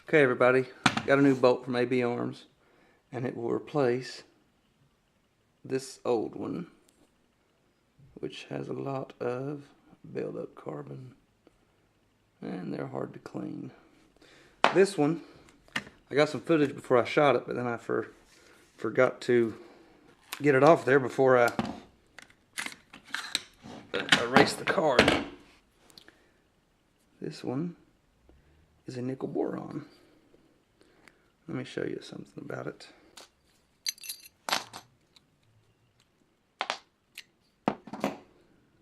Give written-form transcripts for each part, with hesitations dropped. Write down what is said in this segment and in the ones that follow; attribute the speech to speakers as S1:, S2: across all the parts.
S1: Okay, everybody, got a new bolt from AB Arms, and it will replace this old one, which has a lot of build-up carbon, and they're hard to clean. This one, I got some footage before I shot it, but then I forgot to get it off there before I erased the card. This one is a nickel boron. Let me show you something about it.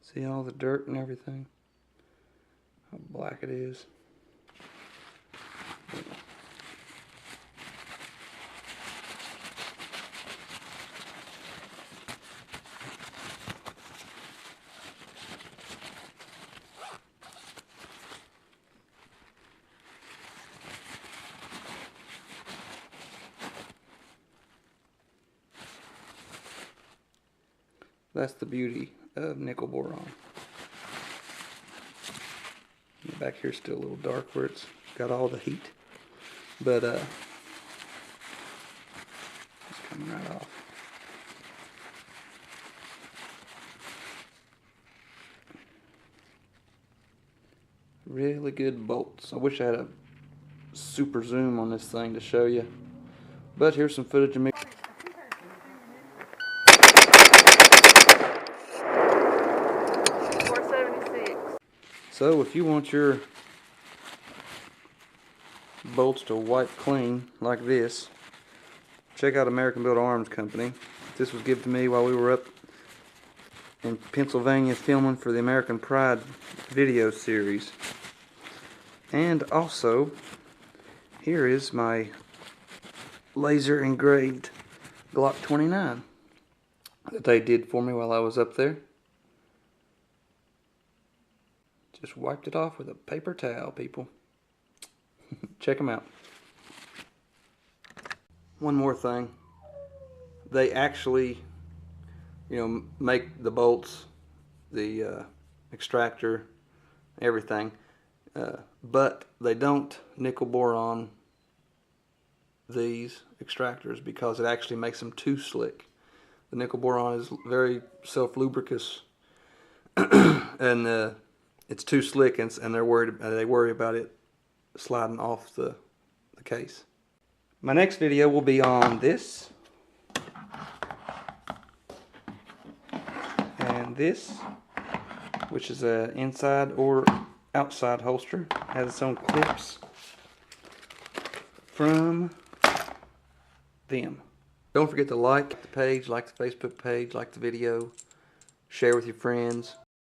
S1: See all the dirt and everything? How black it is. That's the beauty of nickel boron. The back here's still a little dark where it's got all the heat, but it's coming right off. Really good bolts. I wish I had a super zoom on this thing to show you, but here's some footage of me. So if you want your bolts to wipe clean like this, check out American Built Arms Company. This was given to me while we were up in Pennsylvania filming for the American Pride video series. And also, here is my laser engraved Glock 29 that they did for me while I was up there. Just wiped it off with a paper towel, people. Check them out. One more thing. They actually, make the bolts, the extractor, everything. But they don't nickel boron these extractors because it actually makes them too slick. The nickel boron is very self-lubricous, and it's too slick, and they worry about it sliding off the case. My next video will be on this and this, which is a inside or outside holster. It has its own clips from them. Don't forget to like the page, like the Facebook page, like the video, share with your friends.